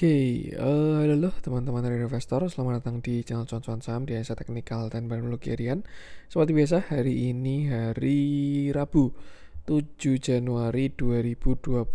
Halo teman-teman dari investor, selamat datang di channel Cuan-Cuan Saham di Analisa Teknikal dan Teknologi Harian. Seperti biasa, hari ini hari Rabu 7 Januari 2026,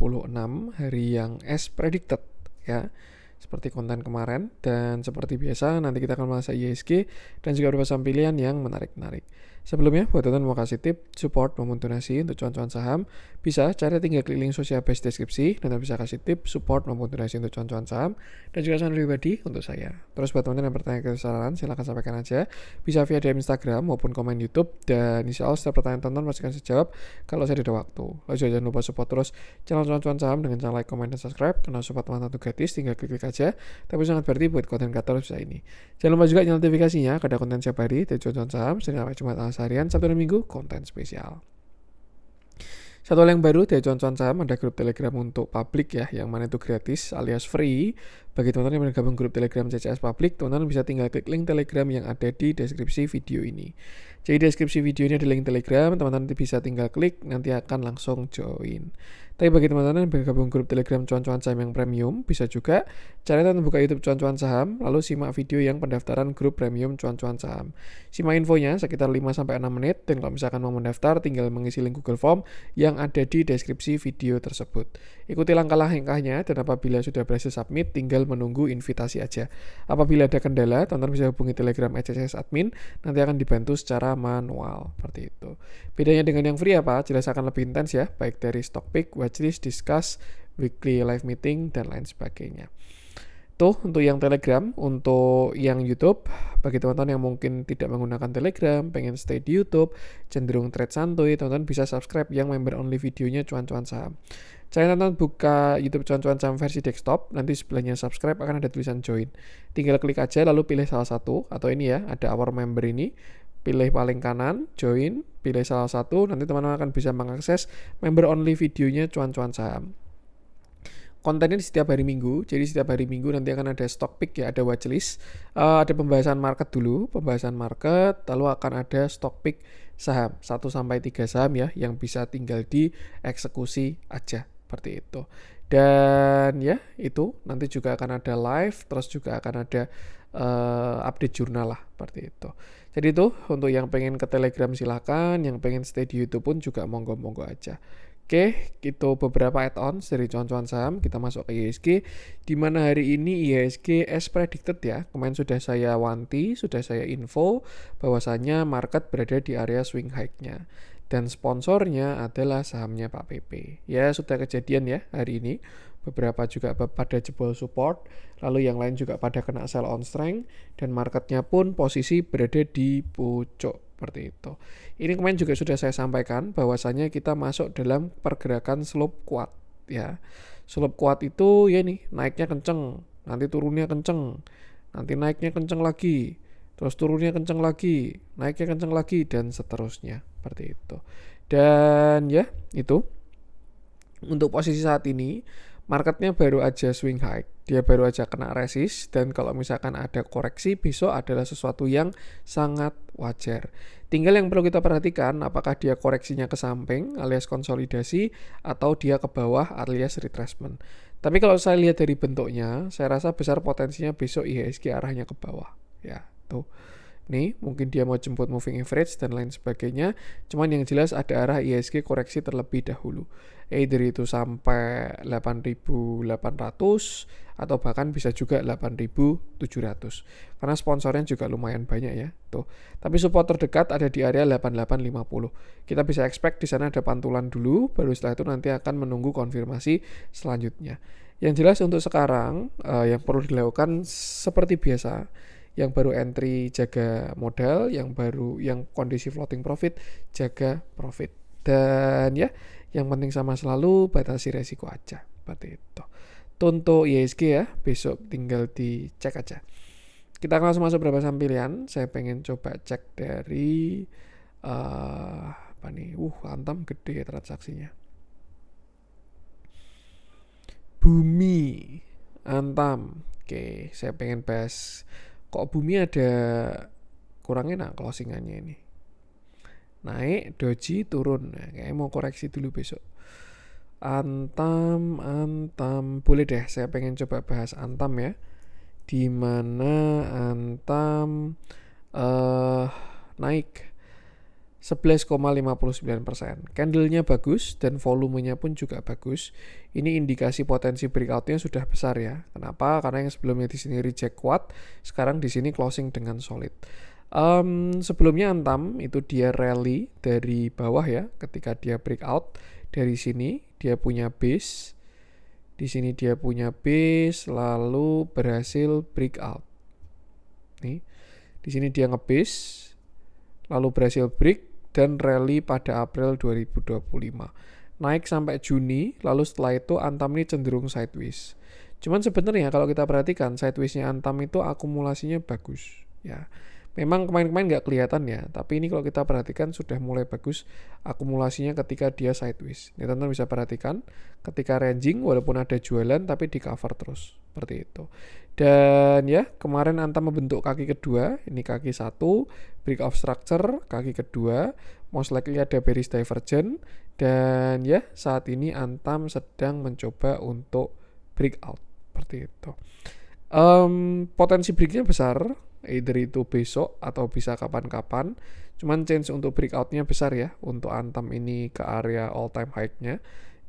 hari yang as predicted ya, seperti konten kemarin. Dan seperti biasa, nanti kita akan bahas IHSG dan juga beberapa saham pilihan yang menarik-menarik. Sebelumnya, buat teman-teman mau kasih tip, support, maupun donasi untuk cuan-cuan saham, bisa cara tinggal klik link sosial base deskripsi, dan bisa kasih tip, support, maupun donasi untuk cuan-cuan saham, dan juga saran pribadi untuk saya. Terus buat teman-teman yang bertanya kesalahan, silahkan sampaikan aja, bisa via DM Instagram maupun komen YouTube, dan insya Allah setiap pertanyaan tonton pasti akan saya jawab kalau saya ada waktu. Lalu jangan lupa support terus channel cuan-cuan saham dengan cara like, comment, dan subscribe, karena support teman-teman itu gratis, tinggal klik-klik aja, tapi sangat berarti buat konten kreator bisa ini. Jangan lupa juga nyalakan notifikasinya, ada konten setiap hari dari cuan-cuan saham, sering sampai Jumat harian, Sabtu dan Minggu, konten spesial. Satu hal yang baru dari cuan-cuan saham, ada grup Telegram untuk publik ya, yang mana itu gratis alias free. Bagi teman-teman yang bergabung grup Telegram CCS Public, teman-teman bisa tinggal klik link Telegram yang ada di deskripsi video ini. Jadi deskripsi video ini ada link Telegram, teman-teman nanti bisa tinggal klik, nanti akan langsung join. Tapi bagi teman-teman yang bergabung grup Telegram cuan-cuan saham yang premium, bisa juga cari dan buka YouTube cuan-cuan saham, lalu simak video yang pendaftaran grup premium cuan-cuan saham. Simak infonya sekitar 5-6 menit, dan kalau misalkan mau mendaftar, tinggal mengisi link Google Form yang ada di deskripsi video tersebut. Ikuti langkah-langkahnya, dan apabila sudah berhasil submit, tinggal menunggu invitasi aja. Apabila ada kendala, teman-teman bisa hubungi Telegram @ccs admin, nanti akan dibantu secara manual, seperti itu. Bedanya dengan yang free apa? Jelas akan lebih intens ya, baik dari stock pick, watchlist, discuss, weekly live meeting, dan lain sebagainya. Tuh untuk yang Telegram. Untuk yang YouTube, bagi teman-teman yang mungkin tidak menggunakan Telegram, pengen stay di YouTube, cenderung trade santuy, teman-teman bisa subscribe yang member only videonya cuan-cuan saham. Saya teman-teman buka YouTube cuan-cuan saham versi desktop, nanti sebelahnya subscribe akan ada tulisan join. Tinggal klik aja lalu pilih salah satu, atau ini ya, ada our member ini, pilih paling kanan, join, pilih salah satu, nanti teman-teman akan bisa mengakses member only videonya cuan-cuan saham. Kontennya setiap hari Minggu, jadi setiap hari Minggu nanti akan ada stock pick ya, ada watchlist, ada pembahasan market dulu, pembahasan market, lalu akan ada stock pick saham, 1-3 saham ya, yang bisa tinggal dieksekusi aja, seperti itu. Dan ya, itu nanti juga akan ada live, terus juga akan ada update jurnal lah, seperti itu. Jadi itu, untuk yang pengen ke Telegram silakan, yang pengen stay di YouTube pun juga monggo-monggo aja. Oke, itu beberapa add-ons dari cuan-cuan saham. Kita masuk ke IHSG, di mana hari ini IHSG as predicted ya. Kemarin sudah saya wanti, sudah saya info bahwasannya market berada di area swing high-nya. Dan sponsornya adalah sahamnya Pak PP. Ya, sudah kejadian ya hari ini. Beberapa juga pada jebol support, lalu yang lain juga pada kena sell on strength, dan marketnya pun posisi berada di pucuk. Seperti itu. Ini kemarin juga sudah saya sampaikan bahwasanya kita masuk dalam pergerakan slope kuat ya. Slope kuat itu ya nih, naiknya kenceng, nanti turunnya kenceng, nanti naiknya kenceng lagi, terus turunnya kenceng lagi, naiknya kenceng lagi, dan seterusnya, seperti itu. Dan ya itu untuk posisi saat ini marketnya baru aja swing high, dia baru aja kena resist, dan kalau misalkan ada koreksi besok adalah sesuatu yang sangat wajar. Tinggal yang perlu kita perhatikan, apakah dia koreksinya ke samping alias konsolidasi, atau dia ke bawah alias retracement. Tapi kalau saya lihat dari bentuknya, saya rasa besar potensinya besok IHSG arahnya ke bawah ya. Tuh nih, mungkin dia mau jemput moving average dan lain sebagainya, cuman yang jelas ada arah IHSG koreksi terlebih dahulu, either itu sampai 8.800 atau bahkan bisa juga 8.700, karena sponsornya juga lumayan banyak ya tuh. Tapi support terdekat ada di area 8850. Kita bisa expect di sana ada pantulan dulu, baru setelah itu nanti akan menunggu konfirmasi selanjutnya. Yang jelas untuk sekarang yang perlu dilakukan seperti biasa, yang baru entry jaga modal, yang kondisi floating profit jaga profit, dan ya yang penting sama selalu batasi resiko aja, seperti itu. Untuk IHSG ya, besok tinggal dicek aja. Kita akan langsung masuk beberapa saham pilihan. Saya pengen coba cek dari apa nih, Antam gede transaksinya. Bumi, Antam. Oke, saya pengen bahas. Kok Bumi ada kurang enak closingannya ini. Naik, doji, turun. Nah, kayaknya mau koreksi dulu besok. Antam, boleh deh, saya pengen coba bahas Antam ya. Di mana Antam naik 11,59%. Candlenya bagus dan volumenya pun juga bagus. Ini indikasi potensi breakoutnya sudah besar ya. Kenapa? Karena yang sebelumnya di sini reject kuat, sekarang di sini closing dengan solid. Sebelumnya Antam itu dia rally dari bawah ya, ketika dia breakout dari sini dia punya base, di sini dia punya base lalu berhasil breakout. Nih, di sini dia ngebase lalu berhasil break dan rally pada April 2025. Naik sampai Juni, lalu setelah itu Antam ini cenderung sideways. Cuman sebenarnya kalau kita perhatikan sidewaysnya Antam itu akumulasinya bagus ya. Memang kemarin-kemarin nggak kelihatan ya, tapi ini kalau kita perhatikan sudah mulai bagus akumulasinya ketika dia sideways. Ini teman-teman bisa perhatikan ketika ranging walaupun ada jualan tapi di cover terus seperti itu. Dan ya kemarin Antam membentuk kaki kedua, ini kaki satu, break of structure, kaki kedua, most likely ada bearish divergence, dan ya saat ini Antam sedang mencoba untuk breakout seperti itu. Potensi breaknya besar, either itu besok atau bisa kapan-kapan. Cuman chance untuk breakoutnya besar ya untuk Antam ini ke area all time high-nya.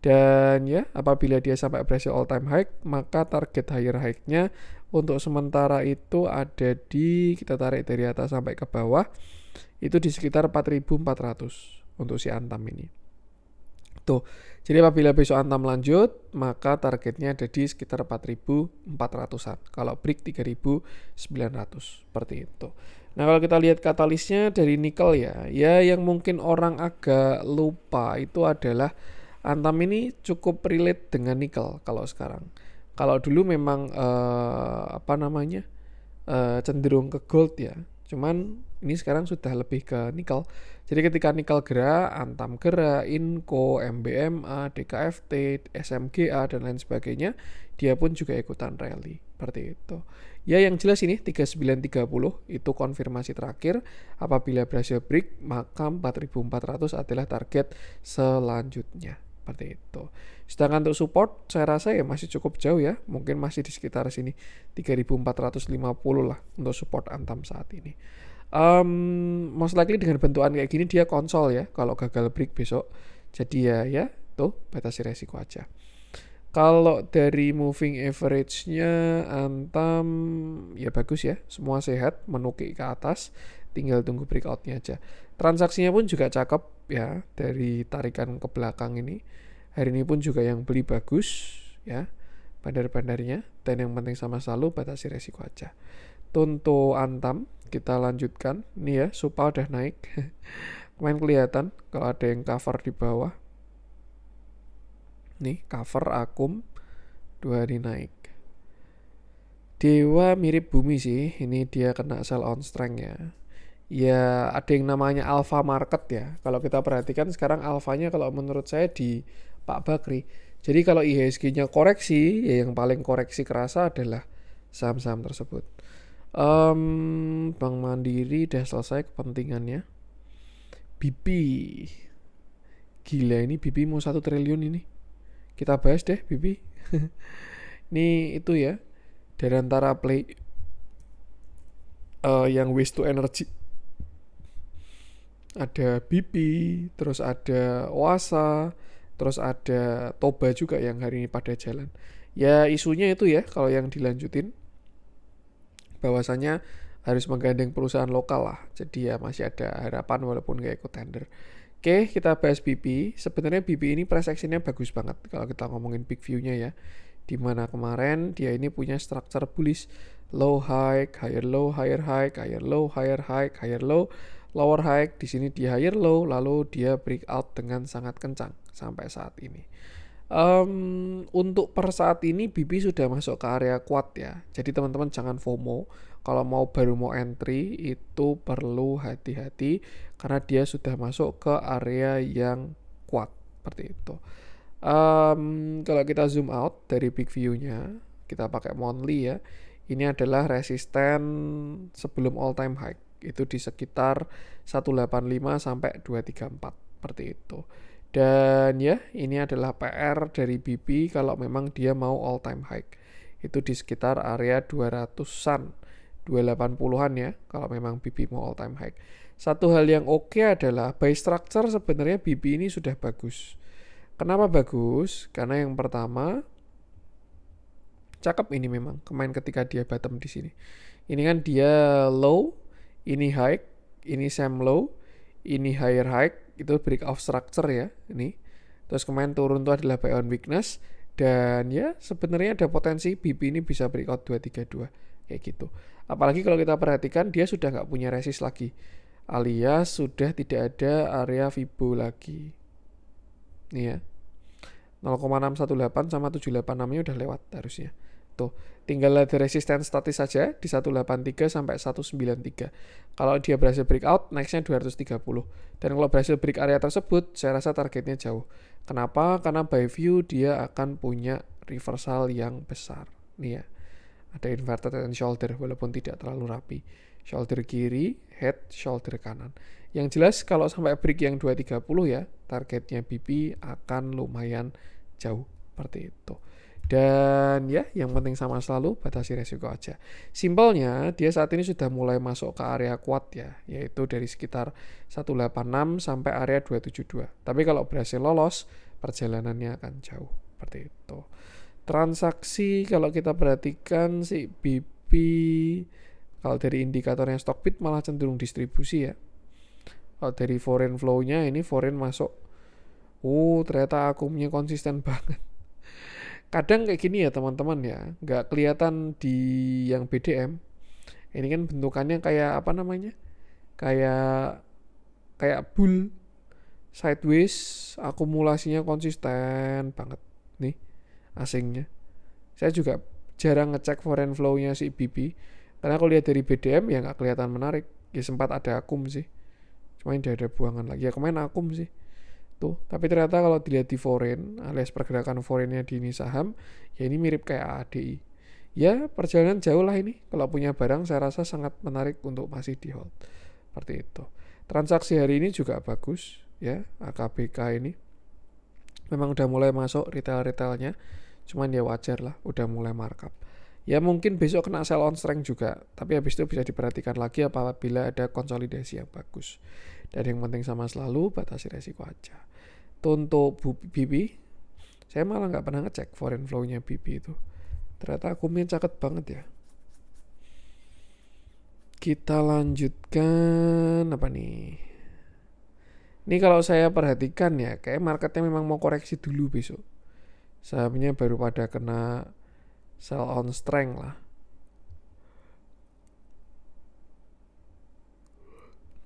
Dan ya apabila dia sampai berhasil all time high, maka target higher high-nya untuk sementara itu ada di, kita tarik dari atas sampai ke bawah, itu di sekitar 4.400 untuk si Antam ini. Tuh, jadi apabila besok Antam lanjut, maka targetnya ada di sekitar 4.400-an. Kalau break 3.900, seperti itu. Nah, kalau kita lihat katalisnya dari nikel ya yang mungkin orang agak lupa itu adalah Antam ini cukup relate dengan nikel kalau sekarang. Kalau dulu memang cenderung ke gold ya. Cuman ini sekarang sudah lebih ke nikel. Jadi ketika nikel gerak, Antam gerak, Inco, MBMA, DKFT, SMGA dan lain sebagainya, dia pun juga ikutan rally seperti itu. Ya yang jelas ini 3930 itu konfirmasi terakhir. Apabila berhasil break, maka 4.400 adalah target selanjutnya. Seperti itu. Sedangkan untuk support saya rasa ya masih cukup jauh ya, mungkin masih di sekitar sini 3.450 lah untuk support Antam saat ini. Most likely dengan bentukan kayak gini dia konsol ya kalau gagal break besok. Jadi ya tuh batasi resiko aja. Kalau dari moving average-nya Antam ya bagus ya, semua sehat, menukik ke atas, tinggal tunggu breakout-nya aja. Transaksinya pun juga cakep ya, dari tarikan ke belakang ini. Hari ini pun juga yang beli bagus ya, bandar-bandarnya, dan yang penting sama selalu batasi resiko aja. Untuk Antam kita lanjutkan. Nih ya, supa udah naik. Kemarin kelihatan kalau ada yang cover di bawah. Nih, cover akum 2 hari naik. Dewa mirip bumi sih. Ini dia kena sell on strength ya. Ya, ada yang namanya alpha market ya. Kalau kita perhatikan sekarang alfanya kalau menurut saya di Pak Bakri. Jadi kalau IHSG-nya koreksi, ya yang paling koreksi kerasa adalah saham-saham tersebut. Bank Mandiri udah selesai kepentingannya. BP, gila ini BP mau 1 triliun ini. Kita bahas deh BP. Ini itu ya, dari antara play yang waste to energy. Ada BP, terus ada Oasa, terus ada Toba juga yang hari ini pada jalan. Ya isunya itu ya, kalau yang dilanjutin bahwasanya harus menggandeng perusahaan lokal lah. Jadi ya masih ada harapan walaupun gak ikut tender. Oke, kita bahas BP. Sebenarnya BP ini price action-nya bagus banget kalau kita ngomongin big view-nya ya. Dimana kemarin dia ini punya structure bullish, low high, higher low, higher high, higher low, higher high, higher low, lower high. Di sini di higher low, lalu dia breakout dengan sangat kencang sampai saat ini. Untuk per saat ini BP sudah masuk ke area kuat ya. Jadi teman-teman jangan FOMO. Kalau baru mau entry itu perlu hati-hati karena dia sudah masuk ke area yang kuat seperti itu. Kalau kita zoom out dari big view-nya, kita pakai monthly ya. Ini adalah resisten sebelum all time high. Itu di sekitar 185 sampai 234 seperti itu. Dan ya, ini adalah PR dari BP kalau memang dia mau all time high. Itu di sekitar area 200-an, 280-an ya, kalau memang BP mau all time high. Satu hal yang oke adalah buy structure sebenarnya BP ini sudah bagus. Kenapa bagus? Karena yang pertama, cakep ini memang kemarin ketika dia bottom di sini. Ini kan dia low, ini high, ini same low, ini higher high, itu break off structure ya ini. Terus kemarin turun itu adalah buy on weakness, dan ya sebenarnya ada potensi BP ini bisa breakout 232 kayak gitu. Apalagi kalau kita perhatikan dia sudah nggak punya resist lagi, alias sudah tidak ada area Fibo lagi. Nih ya, 0,618 sama 786 nya udah lewat harusnya. Tuh, tinggal ada resisten statis saja di 183 sampai 193. Kalau dia berhasil breakout, nextnya 230. Dan kalau berhasil break area tersebut, saya rasa targetnya jauh. Kenapa? Karena by view dia akan punya reversal yang besar. Nih ya, ada inverted and shoulder walaupun tidak terlalu rapi. Shoulder kiri, head, shoulder kanan. Yang jelas kalau sampai break yang 230 ya, targetnya BP akan lumayan jauh seperti itu. Dan ya, yang penting sama selalu batasi resiko aja. Simpelnya, dia saat ini sudah mulai masuk ke area kuat ya, yaitu dari sekitar 186 sampai area 272. Tapi kalau berhasil lolos, perjalanannya akan jauh seperti itu. Transaksi kalau kita perhatikan sih BP, kalau dari indikatornya Stockbit malah cenderung distribusi ya. Kalau dari foreign flow-nya ini foreign masuk. Ternyata akumnya konsisten banget. Kadang kayak gini ya teman-teman ya, nggak kelihatan di yang BDM. Ini kan bentukannya kayak apa namanya? Kayak bull sideways, akumulasinya konsisten banget nih asingnya. Saya juga jarang ngecek foreign flow-nya si BP, karena kalau lihat dari BDM ya nggak kelihatan menarik. Ya sempat ada akum sih, cuma ini ada buangan lagi. Ya kemarin akum sih. Tuh, tapi ternyata kalau dilihat di foreign alias pergerakan foreignnya di ini saham, ya ini mirip kayak ADI. Ya, perjalanan jauh lah ini. Kalau punya barang saya rasa sangat menarik untuk masih di hold. Seperti itu. Transaksi hari ini juga bagus ya, AKBK ini. Memang udah mulai masuk retail-retailnya. Cuman ya wajar lah, udah mulai markup. Ya mungkin besok kena sell on strength juga, tapi habis itu bisa diperhatikan lagi apabila ada konsolidasi yang bagus. Dan yang penting sama selalu batasi resiko aja. Itu untuk BP, saya malah nggak pernah ngecek foreign flow-nya BP itu. Ternyata akumnya cakep banget ya. Kita lanjutkan apa nih? Ini kalau saya perhatikan ya, kayak marketnya memang mau koreksi dulu besok. Sahamnya baru pada kena sell on strength lah.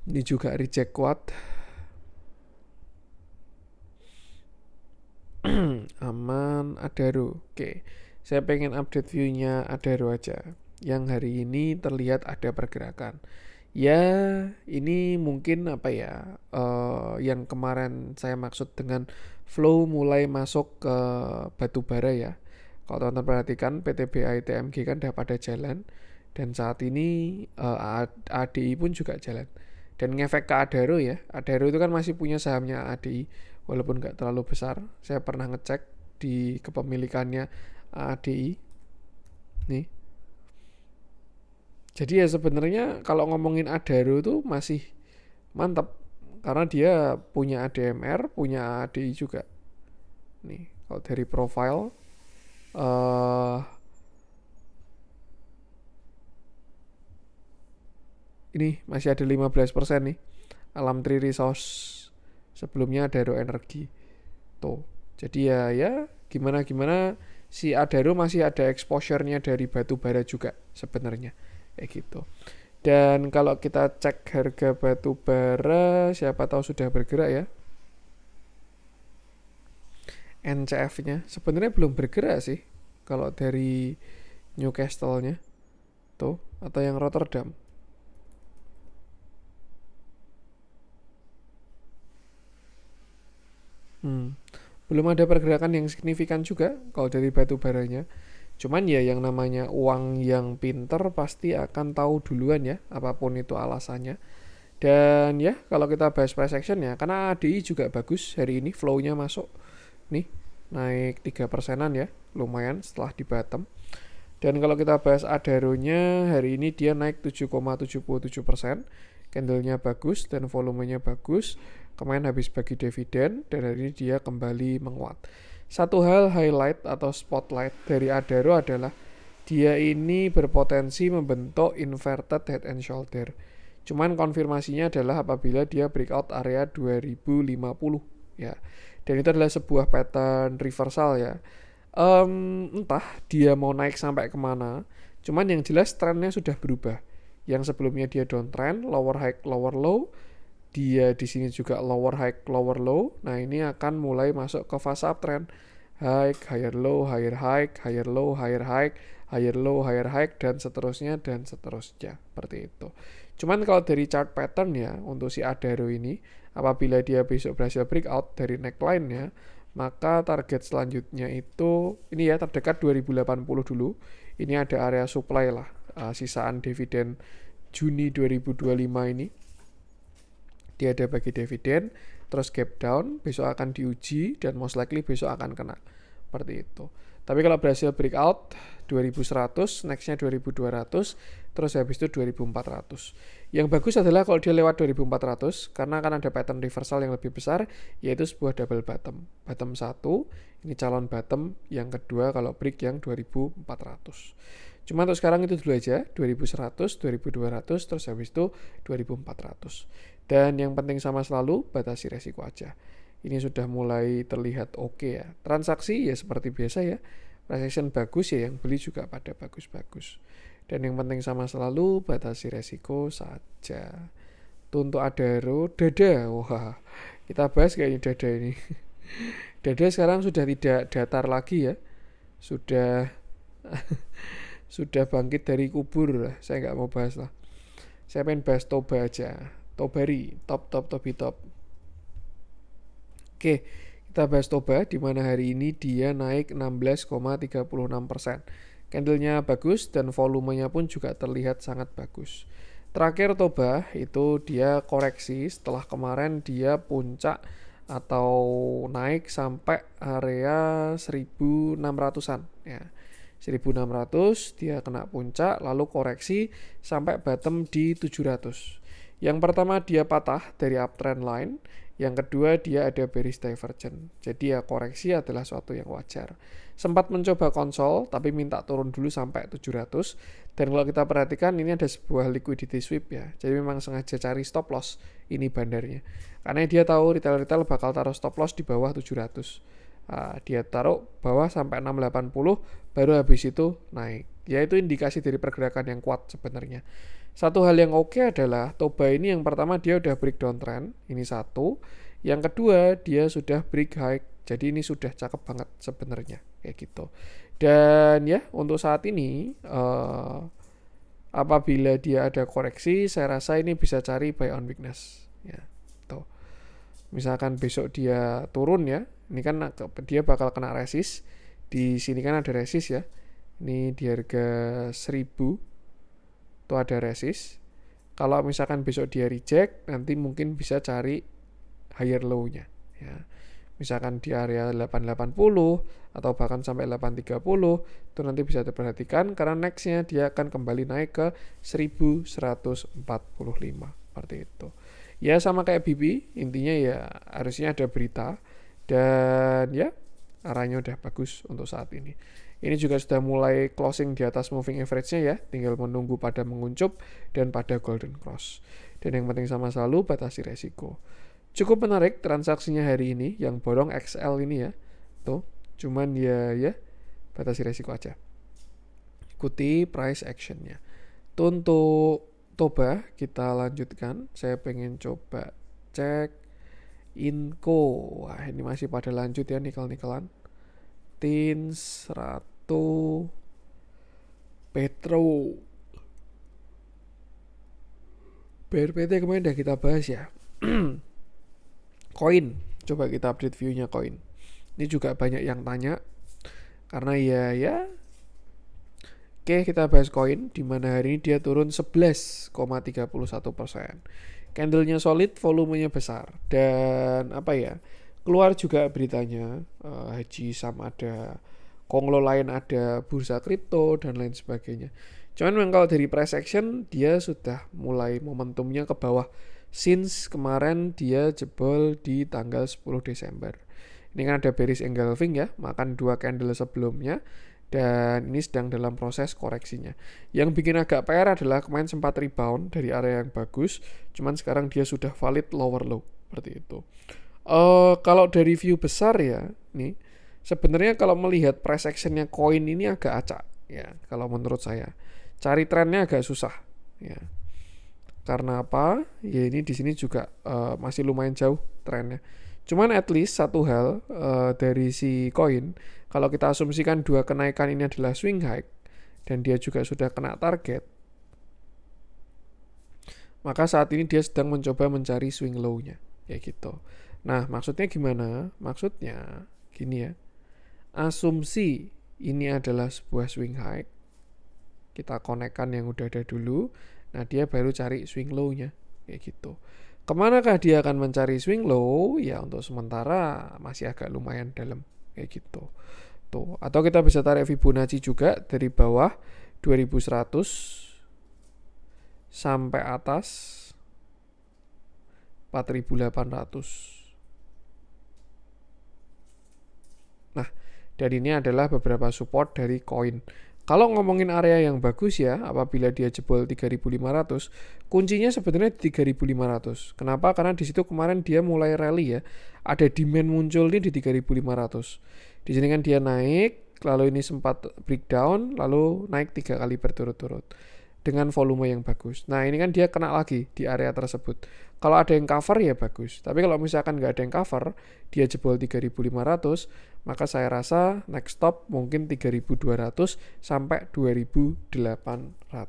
Ini juga reject kuat. Aman, Adaro. Oke, saya pengen update view-nya Adaro aja. Yang hari ini terlihat ada pergerakan. Ya, ini mungkin apa ya, yang kemarin saya maksud dengan flow mulai masuk ke batubara ya. Kalau teman-teman perhatikan PTBA ITMG kan udah pada jalan, dan saat ini ADI pun juga jalan. Dan ngefek ke Adaro ya. Adaro itu kan masih punya sahamnya ADI walaupun nggak terlalu besar. Saya pernah ngecek di kepemilikannya ADI nih. Jadi ya sebenarnya kalau ngomongin Adaro itu masih mantap karena dia punya ADMR, punya ADI juga. Nih, kalau dari profile ini masih ada 15% nih. Alam Tri Resource, sebelumnya Adaro Energi. Tuh. Jadi ya gimana si Adaro masih ada exposure-nya dari batu bara juga sebenarnya. Kayak gitu. Dan kalau kita cek harga batu bara, siapa tahu sudah bergerak ya. NCF-nya sebenarnya belum bergerak sih. Kalau dari Newcastle-nya tuh atau yang Rotterdam. Belum ada pergerakan yang signifikan juga kalau dari batu baranya. Cuman ya yang namanya uang yang pinter pasti akan tahu duluan ya, apapun itu alasannya. Dan ya kalau kita bahas price action ya, karena ADI juga bagus hari ini, flow-nya masuk nih naik 3%-an ya, lumayan setelah di bottom. Dan kalau kita bahas Adaro-nya hari ini dia naik 7,77%, candle-nya bagus dan volumenya bagus. Kemarin habis bagi dividen dan hari ini dia kembali menguat. Satu hal highlight atau spotlight dari Adaro adalah dia ini berpotensi membentuk inverted head and shoulder. Cuman konfirmasinya adalah apabila dia breakout area 2050 ya. Dan itu adalah sebuah pattern reversal ya. Entah dia mau naik sampai kemana. Cuman yang jelas trennya sudah berubah. Yang sebelumnya dia downtrend, lower high, lower low. Dia di sini juga lower high, lower low. Nah ini akan mulai masuk ke fase uptrend. High, higher low, higher high, higher low, higher high, higher low, higher high, dan seterusnya. Seperti itu. Cuman kalau dari chart pattern ya, untuk si Adaro ini, apabila dia besok berhasil breakout dari neckline-nya, maka target selanjutnya itu, ini ya terdekat 2080 dulu. Ini ada area supply lah, sisaan dividen Juni 2025 ini. Dia ada bagi dividen, terus gap down, besok akan diuji, dan most likely besok akan kena. Seperti itu. Tapi kalau berhasil breakout 2100, nextnya 2200, terus habis itu 2400. Yang bagus adalah kalau dia lewat 2400, karena akan ada pattern reversal yang lebih besar, yaitu sebuah double bottom. Bottom 1, ini calon bottom, yang kedua kalau break yang 2400. Cuma untuk sekarang itu dulu aja, 2100, 2200, terus habis itu 2400. Dan yang penting sama selalu, batasi resiko aja. Ini sudah mulai terlihat oke ya. Transaksi ya seperti biasa ya. Price action bagus ya, yang beli juga pada bagus-bagus. Dan yang penting sama selalu, batasi resiko saja. Untuk Adaro, dada. Wah, kita bahas kayaknya dada ini. Dada sekarang sudah tidak datar lagi ya. Sudah sudah bangkit dari kubur lah. Saya nggak mau bahas lah. Saya pengen bahas Toba aja. Tobari, top. Oke, kita bahas Toba, di mana hari ini dia naik 16,36%. Candlenya bagus dan volumenya pun juga terlihat sangat bagus. Terakhir Toba itu dia koreksi setelah kemarin dia puncak atau naik sampai area 1600-an ya. 1600 dia kena puncak lalu koreksi sampai bottom di 700. Yang pertama dia patah dari uptrend line, yang kedua dia ada bearish divergence. Jadi ya koreksi adalah suatu yang wajar. Sempat mencoba konsol tapi minta turun dulu sampai 700. Dan kalau kita perhatikan ini ada sebuah liquidity sweep ya. Jadi memang sengaja cari stop loss ini bandarnya. Karena dia tahu retail bakal taruh stop loss di bawah 700. Dia taruh bawah sampai 680 baru habis itu naik. Ya itu indikasi dari pergerakan yang kuat sebenarnya. Satu hal yang oke adalah Toba ini yang pertama dia udah break downtrend, ini satu. Yang kedua dia sudah break high, jadi ini sudah cakep banget sebenarnya kayak gitu. Dan ya untuk saat ini apabila dia ada koreksi, saya rasa ini bisa cari buy on weakness. Ya, tuh. Misalkan besok dia turun ya, ini kan dia bakal kena resist. Di sini kan ada resist ya. Ini di harga 1000 itu ada resist. Kalau misalkan besok dia reject, nanti mungkin bisa cari higher low-nya ya. Misalkan di area 880 atau bahkan sampai 830 itu nanti bisa diperhatikan karena next-nya dia akan kembali naik ke 1145 seperti itu. Ya sama kayak BB, intinya ya harusnya ada berita dan ya arahnya udah bagus untuk saat ini. Ini juga sudah mulai closing di atas moving average-nya ya, tinggal menunggu pada menguncup dan pada golden cross. Dan yang penting sama selalu batasi resiko. Cukup menarik transaksinya hari ini, yang borong XL ini ya. Tuh, cuman ya batasi resiko aja. Ikuti price action-nya. Tuh untuk Toba kita lanjutkan. Saya pengen coba cek Inco. Wah, ini masih pada lanjut ya nikel-nikelan. Tins, Ratu, Petro, BRPT kemarin udah kita bahas ya. Koin, coba kita update view-nya koin. Ini juga banyak yang tanya karena ya. Oke, kita bahas koin di mana hari ini dia turun 11,31%. candlenya solid, volumenya besar, dan apa ya, keluar juga beritanya Haji Sam ada, Konglo lain ada, bursa kripto dan lain sebagainya. Cuman memang kalau dari price action dia sudah mulai momentumnya ke bawah since kemarin dia jebol di tanggal 10 Desember. Ini kan ada bearish engulfing ya, makan 2 candle sebelumnya, dan ini sedang dalam proses koreksinya. Yang bikin agak PR adalah kemarin sempat rebound dari area yang bagus, cuman sekarang dia sudah valid lower low seperti itu. Kalau dari view besar ya, nih sebenarnya kalau melihat price actionnya koin ini agak acak ya, kalau menurut saya cari trennya agak susah ya. Karena apa? Ya ini di sini juga masih lumayan jauh trennya. Cuman at least satu hal dari si koin, kalau kita asumsikan 2 kenaikan ini adalah swing high dan dia juga sudah kena target, maka saat ini dia sedang mencoba mencari swing low-nya kayak gitu. Nah, maksudnya gimana? Maksudnya gini ya. Asumsi ini adalah sebuah swing high, kita konekkan yang udah ada dulu. Nah, dia baru cari swing low-nya kayak gitu. Kemanakah dia akan mencari swing low? Ya untuk sementara masih agak lumayan dalam kayak gitu. Tuh, atau kita bisa tarik Fibonacci juga dari bawah 2100 sampai atas 4800. Nah, dan ini adalah beberapa support dari koin. Kalau ngomongin area yang bagus ya, apabila dia jebol 3500, kuncinya sebenarnya di 3500. Kenapa? Karena di situ kemarin dia mulai rally ya. Ada demand muncul nih di 3500. Di sini kan dia naik, lalu ini sempat breakdown, lalu naik 3 kali berturut-turut dengan volume yang bagus. Nah, ini kan dia kena lagi di area tersebut. Kalau ada yang cover ya bagus. Tapi kalau misalkan nggak ada yang cover, dia jebol 3500, maka saya rasa next stop mungkin 3200 sampai 2800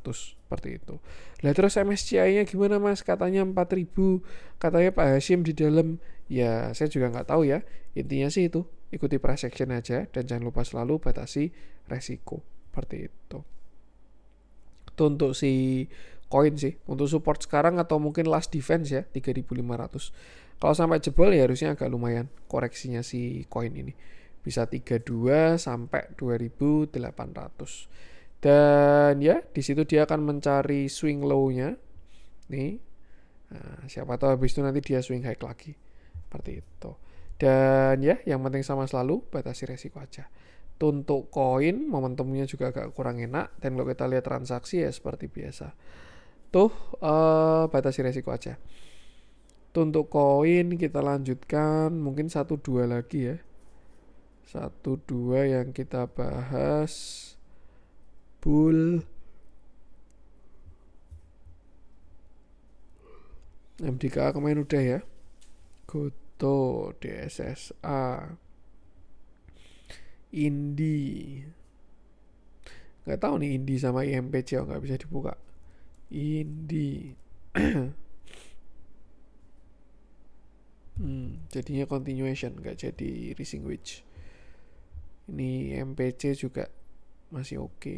seperti itu. Lah terus MSCI-nya gimana Mas? Katanya 4000, katanya Pak Hashim di dalam. Ya, saya juga nggak tahu ya. Intinya sih itu, ikuti price action aja dan jangan lupa selalu batasi resiko. Seperti itu. Itu untuk si koin sih, untuk support sekarang atau mungkin last defense ya 3500. Kalau sampai jebol ya harusnya agak lumayan koreksinya si koin ini. Bisa 32 sampai 2800. Dan ya di situ dia akan mencari swing low-nya. Nih. Nah, siapa tahu habis itu nanti dia swing high lagi. Seperti itu. Dan ya yang penting sama selalu batasi resiko aja. Untuk koin momentumnya juga agak kurang enak, dan kalau kita lihat transaksi ya seperti biasa. Tuh batasi resiko aja. Untuk koin kita lanjutkan mungkin 1-2 lagi ya. 1-2 yang kita bahas. Bull MDKA kemarin udah ya. Goto, DSSA, Indi. Gak tahu nih Indi sama IMPC nggak bisa dibuka. Indi. Jadinya continuation, nggak jadi rising wedge. Ini MPC juga masih oke.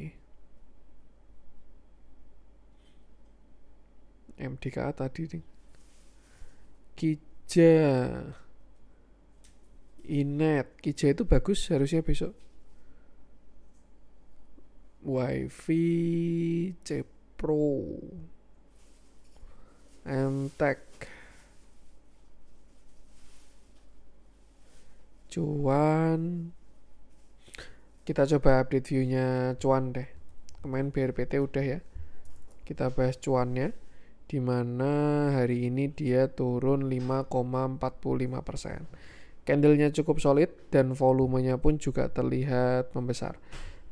MDKA tadi nih. Kija, Inet, Kija itu bagus harusnya besok. Wifi, Cepro, Mtek, Cuan. Kita coba update view-nya Cuan deh. Kemarin BRPT udah ya. Kita bahas Cuannya, dimana hari ini dia turun 5,45%. Candlenya cukup solid dan volumenya pun juga terlihat membesar.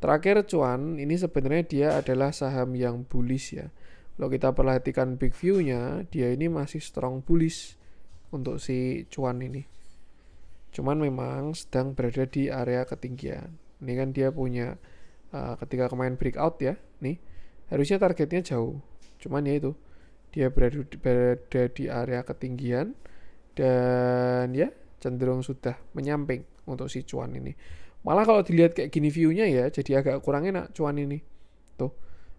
Terakhir Cuan ini sebenarnya dia adalah saham yang bullish ya. Kalau kita perhatikan big view-nya, dia ini masih strong bullish untuk si Cuan ini. Cuman memang sedang berada di area ketinggian. Ini kan dia punya ketika kemarin breakout ya, nih harusnya targetnya jauh. Cuman ya itu, dia berada di area ketinggian dan ya cenderung sudah menyamping untuk si Cuan ini. Malah kalau dilihat kayak gini view-nya ya, jadi agak kurang enak Cuan ini. Tuh,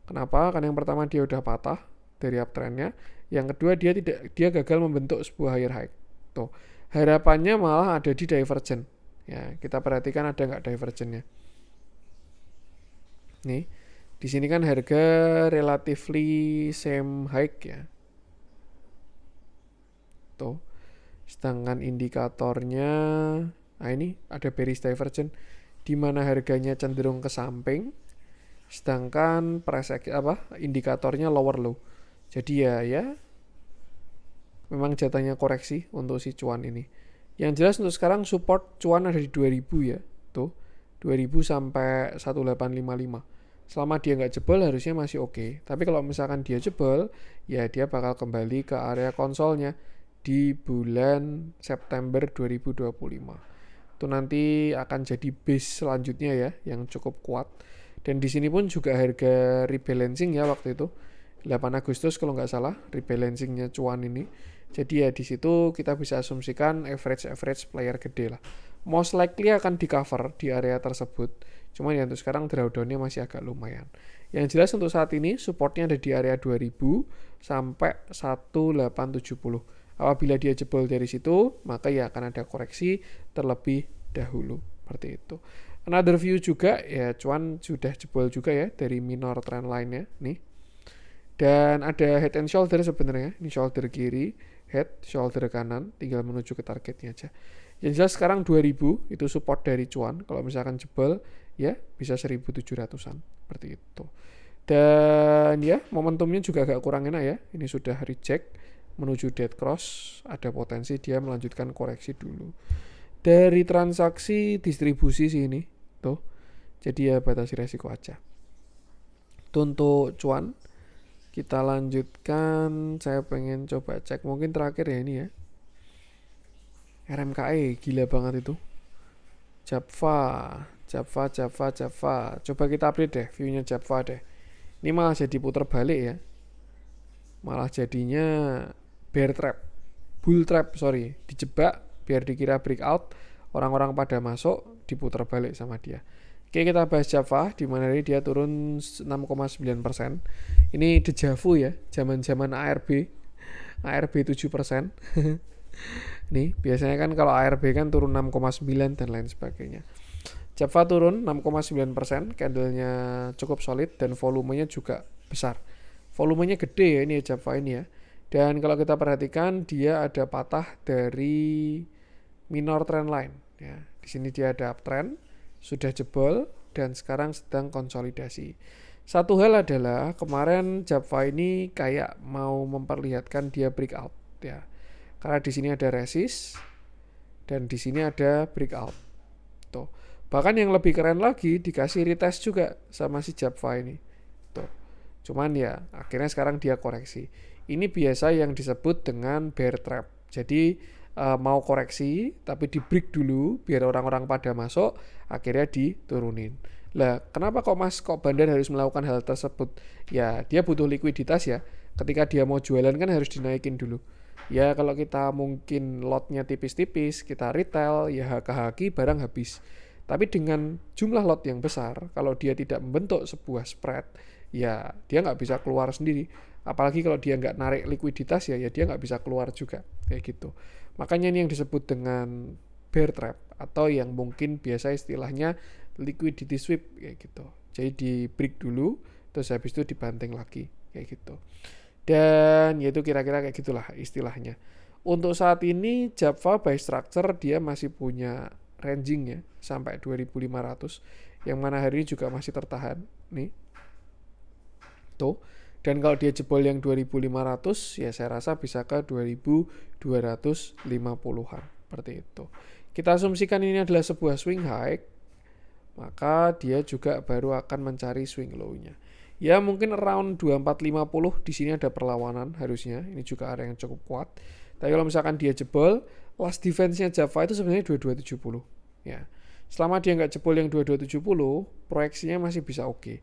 kenapa? Karena yang pertama dia udah patah dari uptrendnya. Yang kedua dia gagal membentuk sebuah higher high. Tuh, harapannya malah ada di divergent. Ya, kita perhatikan ada nggak divergentnya. Nih, di sini kan harga relatively same high ya. Tuh, sedangkan indikatornya, nah ini ada bearish divergent di mana harganya cenderung ke samping, sedangkan indikatornya lower low. Jadi ya memang jatahnya koreksi untuk si cuan ini. Yang jelas untuk sekarang support cuan ada di 2000 ya. Tuh, 2000 sampai 1855. Selama dia nggak jebol harusnya masih oke. Tapi kalau misalkan dia jebol, ya dia bakal kembali ke area konsolnya di bulan September 2025. Itu nanti akan jadi base selanjutnya ya, yang cukup kuat. Dan di sini pun juga harga rebalancing ya waktu itu. 8 Agustus kalau nggak salah, rebalancingnya cuan ini. Jadi ya di situ kita bisa asumsikan average player gede lah. Most likely akan di cover di area tersebut. Cuman ya untuk sekarang drawdownnya masih agak lumayan. Yang jelas untuk saat ini supportnya ada di area 2000 sampai 1870. Apabila dia jebol dari situ, maka ya akan ada koreksi terlebih dahulu. Seperti itu. Another view juga ya cuan sudah jebol juga ya dari minor trend line-nya nih. Dan ada head and shoulder sebenarnya. Ini shoulder kiri, head, shoulder kanan, tinggal menuju ke targetnya aja. Yang jelas sekarang 2000 itu support dari cuan. Kalau misalkan jebol ya bisa 1700-an seperti itu. Dan ya momentumnya juga agak kurang enak ya. Ini sudah reject menuju dead cross, ada potensi dia melanjutkan koreksi dulu. Dari transaksi distribusi sih ini tuh. Jadi ya batasi resiko aja. Itu untuk cuan. Kita lanjutkan, saya pengen coba cek mungkin terakhir ya ini ya. RMKE gila banget itu. Java. Coba kita update deh view-nya Java deh. Ini malah jadi putar balik ya. Malah jadinya bull trap, dijebak biar dikira breakout, orang-orang pada masuk, diputar balik sama dia. Oke, kita bahas Java, di mana dia turun 6,9%. Ini dejavu ya, zaman-zaman ARB 7%. Nih, biasanya kan kalau ARB kan turun 6,9 dan lain sebagainya. Java turun 6,9%, candlenya cukup solid dan volumenya juga besar. Volumenya gede ya ini ya Java ini ya. Dan kalau kita perhatikan dia ada patah dari minor trend line ya. Di sini dia ada uptrend, sudah jebol dan sekarang sedang konsolidasi. Satu hal adalah kemarin Java ini kayak mau memperlihatkan dia breakout ya. Karena di sini ada resist dan di sini ada breakout. Tuh. Bahkan yang lebih keren lagi dikasih retest juga sama si Java ini. Tuh. Cuman ya akhirnya sekarang dia koreksi. Ini biasa yang disebut dengan bear trap. Jadi mau koreksi tapi di break dulu biar orang-orang pada masuk, akhirnya diturunin. Lah, kenapa kok Bandar harus melakukan hal tersebut? Ya, dia butuh likuiditas ya. Ketika dia mau jualan kan harus dinaikin dulu. Ya, kalau kita mungkin lotnya tipis-tipis, kita retail, ya haki barang habis. Tapi dengan jumlah lot yang besar, kalau dia tidak membentuk sebuah spread, ya dia nggak bisa keluar sendiri. Apalagi kalau dia nggak narik likuiditas ya dia nggak bisa keluar juga kayak gitu. Makanya ini yang disebut dengan bear trap atau yang mungkin biasa istilahnya liquidity sweep kayak gitu. Jadi di break dulu, terus habis itu dibanting lagi kayak gitu. Dan yaitu kira-kira kayak gitulah istilahnya. Untuk saat ini Java by structure dia masih punya ranging ya sampai 2500 yang mana hari ini juga masih tertahan nih. Tuh. Dan kalau dia jebol yang 2500 ya saya rasa bisa ke 2250-an seperti itu. Kita asumsikan ini adalah sebuah swing high, maka dia juga baru akan mencari swing low-nya. Ya mungkin around 2450 di sini ada perlawanan harusnya. Ini juga area yang cukup kuat. Tapi kalau misalkan dia jebol, last defense-nya Java itu sebenarnya 2270 ya. Selama dia nggak jebol yang 2270, proyeksinya masih bisa oke.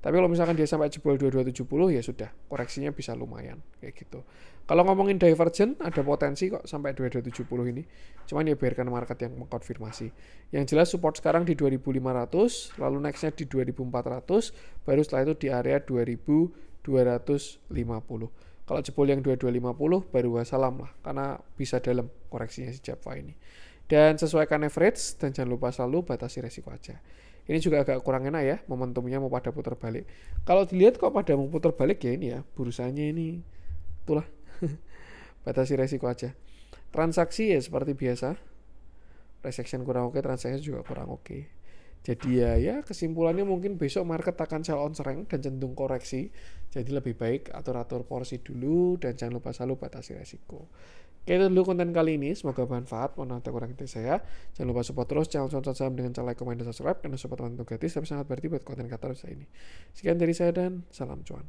Tapi kalau misalkan dia sampai jebol 2270 ya sudah, koreksinya bisa lumayan kayak gitu. Kalau ngomongin divergent ada potensi kok sampai 2270 ini. Cuman ya biarkan market yang mengkonfirmasi. Yang jelas support sekarang di 2500, lalu nextnya di 2400, baru setelah itu di area 2025 250. Kalau jebol yang 2250 baru wassalam lah, karena bisa dalam koreksinya si Japfa ini. Dan sesuaikan average dan jangan lupa selalu batasi resiko aja. Ini juga agak kurang enak ya, momentumnya mau pada putar balik. Kalau dilihat kok pada mau putar balik ya ini ya, bursanya ini itulah. Batasi resiko aja. Transaksi ya seperti biasa. Price action kurang oke, transaksi juga kurang oke. Jadi ya kesimpulannya mungkin besok market akan sell on strength dan cenderung koreksi. Jadi lebih baik atur-atur porsi dulu dan jangan lupa selalu batasi resiko. Oke, itu dulu konten kali ini. Semoga bermanfaat. Mohon maaf kurang dari saya. Jangan lupa support terus channel Cuan Saham dengan cara like, comment, dan subscribe. Karena support teman-teman gratis tapi sangat berarti buat konten kreator saya ini. Sekian dari saya dan salam cuan.